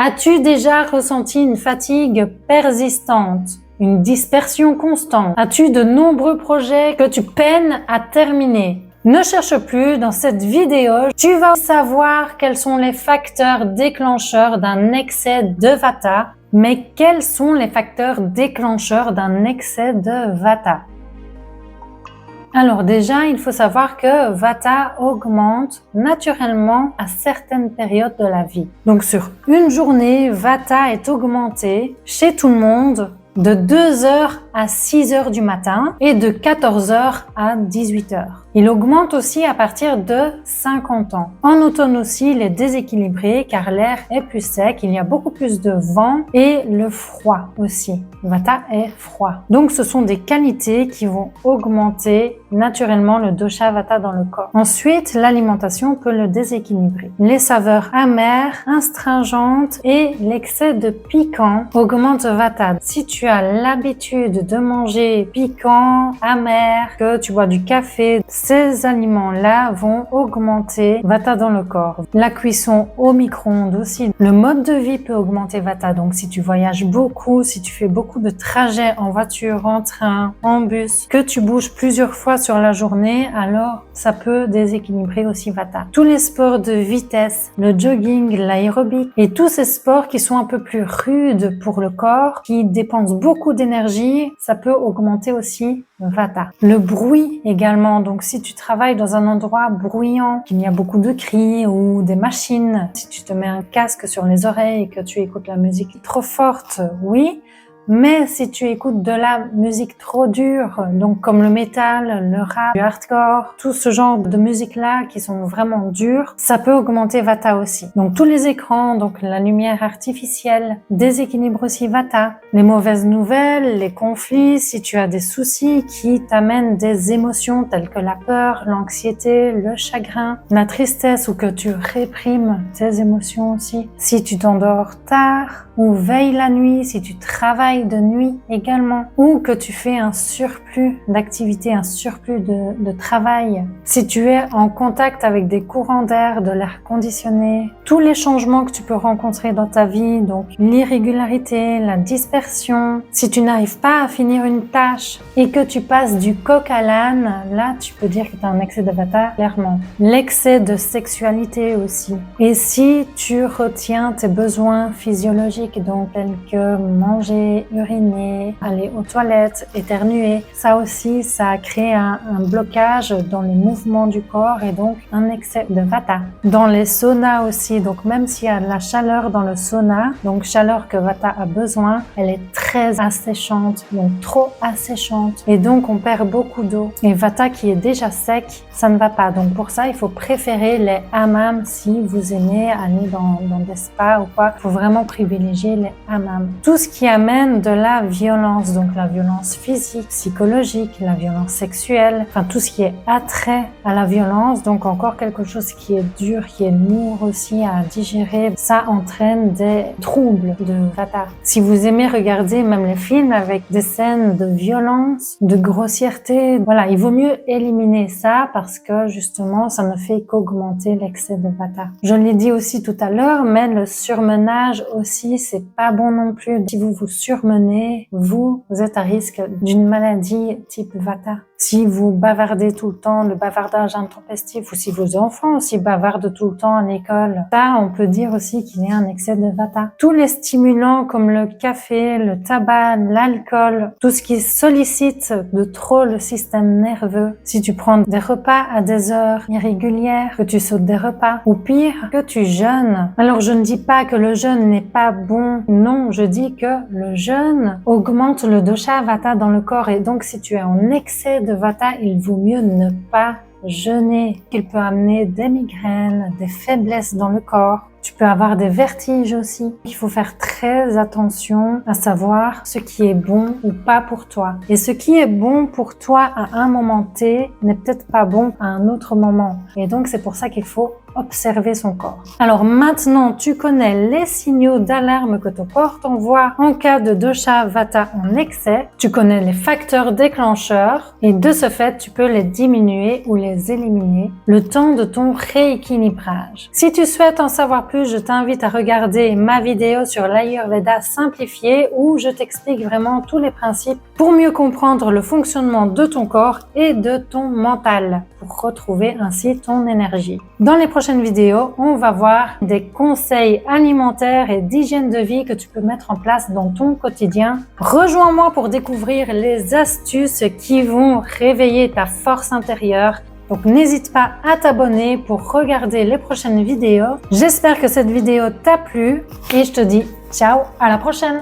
As-tu déjà ressenti une fatigue persistante, une dispersion constante? As-tu de nombreux projets que tu peines à terminer? Ne cherche plus, dans cette vidéo, tu vas savoir quels sont les facteurs déclencheurs d'un excès de Vata. Mais quels sont les facteurs déclencheurs d'un excès de Vata? Alors déjà, il faut savoir que Vata augmente naturellement à certaines périodes de la vie. Donc sur une journée, Vata est augmenté chez tout le monde de 2h à 6h du matin et de 14h à 18h. Il augmente aussi à partir de 50 ans. En automne aussi, il est déséquilibré car l'air est plus sec, il y a beaucoup plus de vent et le froid aussi. Vata est froid. Donc ce sont des qualités qui vont augmenter naturellement le dosha Vata dans le corps. Ensuite, l'alimentation peut le déséquilibrer. Les saveurs amères, astringentes et l'excès de piquant augmentent Vata. Si tu as l'habitude de manger piquant, amer, que tu bois du café, ces aliments-là vont augmenter Vata dans le corps. La cuisson au micro-ondes aussi. Le mode de vie peut augmenter Vata. Donc si tu voyages beaucoup, si tu fais beaucoup de trajets en voiture, en train, en bus, que tu bouges plusieurs fois sur la journée, alors ça peut déséquilibrer aussi Vata. Tous les sports de vitesse, le jogging, l'aérobic et tous ces sports qui sont un peu plus rudes pour le corps, qui dépensent beaucoup d'énergie, ça peut augmenter aussi Vata. Le bruit également, donc si tu travailles dans un endroit bruyant, qu'il y a beaucoup de cris ou des machines, si tu te mets un casque sur les oreilles et que tu écoutes la musique trop forte, oui. Mais si tu écoutes de la musique trop dure, donc comme le métal, le rap, le hardcore, tout ce genre de musique-là qui sont vraiment dures, ça peut augmenter Vata aussi. Donc tous les écrans, donc la lumière artificielle, déséquilibre aussi Vata. Les mauvaises nouvelles, les conflits, si tu as des soucis qui t'amènent des émotions telles que la peur, l'anxiété, le chagrin, la tristesse ou que tu réprimes tes émotions aussi. Si tu t'endors tard ou veilles la nuit, si tu travailles de nuit également, ou que tu fais un surplus d'activité, un surplus de travail, si tu es en contact avec des courants d'air, de l'air conditionné, tous les changements que tu peux rencontrer dans ta vie, donc l'irrégularité, la dispersion, si tu n'arrives pas à finir une tâche et que tu passes du coq à l'âne, là tu peux dire que tu as un excès de Vata, clairement. L'excès de sexualité aussi. Et si tu retiens tes besoins physiologiques, donc tels que manger, uriner, aller aux toilettes, éternuer. Ça aussi, ça crée un blocage dans les mouvements du corps et donc un excès de Vata. Dans les saunas aussi, donc même s'il y a de la chaleur dans le sauna, donc chaleur que Vata a besoin, elle est très asséchante, donc trop asséchante. Et donc on perd beaucoup d'eau. Et Vata qui est déjà sec, ça ne va pas. Donc pour ça, il faut préférer les hammams si vous aimez aller dans des spas ou quoi. Il faut vraiment privilégier les hammams. Tout ce qui amène de la violence, donc la violence physique, psychologique, la violence sexuelle, enfin tout ce qui est attrait à la violence, donc encore quelque chose qui est dur, qui est lourd aussi à digérer, ça entraîne des troubles de Vata. Si vous aimez regarder même les films avec des scènes de violence, de grossièreté, voilà, il vaut mieux éliminer ça parce que justement ça ne fait qu'augmenter l'excès de Vata. Je l'ai dit aussi tout à l'heure, mais le surmenage aussi, c'est pas bon non plus. Si vous vous surmenez, vous êtes à risque d'une maladie type Vata. Si vous bavardez tout le temps, le bavardage intempestif, ou si vos enfants aussi bavardent tout le temps à l'école, ça, on peut dire aussi qu'il y a un excès de Vata. Tous les stimulants comme le café, le tabac, l'alcool, tout ce qui sollicite de trop le système nerveux. Si tu prends des repas à des heures irrégulières, que tu sautes des repas, ou pire, que tu jeûnes. Alors je ne dis pas que le jeûne n'est pas bon, non, je dis que le jeûne augmente le dosha Vata dans le corps et donc si tu es en excès de Vata, il vaut mieux ne pas jeûner. Il peut amener des migraines, des faiblesses dans le corps. Tu peux avoir des vertiges aussi. Il faut faire très attention à savoir ce qui est bon ou pas pour toi. Et ce qui est bon pour toi à un moment T n'est peut-être pas bon à un autre moment. Et donc c'est pour ça qu'il faut observer son corps. Alors maintenant, tu connais les signaux d'alarme que ton corps t'envoie en cas de dosha Vata en excès. Tu connais les facteurs déclencheurs et de ce fait, tu peux les diminuer ou les éliminer le temps de ton rééquilibrage. Si tu souhaites en savoir plus plu, je t'invite à regarder ma vidéo sur l'Ayurveda simplifié où je t'explique vraiment tous les principes pour mieux comprendre le fonctionnement de ton corps et de ton mental pour retrouver ainsi ton énergie. Dans les prochaines vidéos, on va voir des conseils alimentaires et d'hygiène de vie que tu peux mettre en place dans ton quotidien. Rejoins-moi pour découvrir les astuces qui vont réveiller ta force intérieure. Donc n'hésite pas à t'abonner pour regarder les prochaines vidéos. J'espère que cette vidéo t'a plu et je te dis ciao, à la prochaine!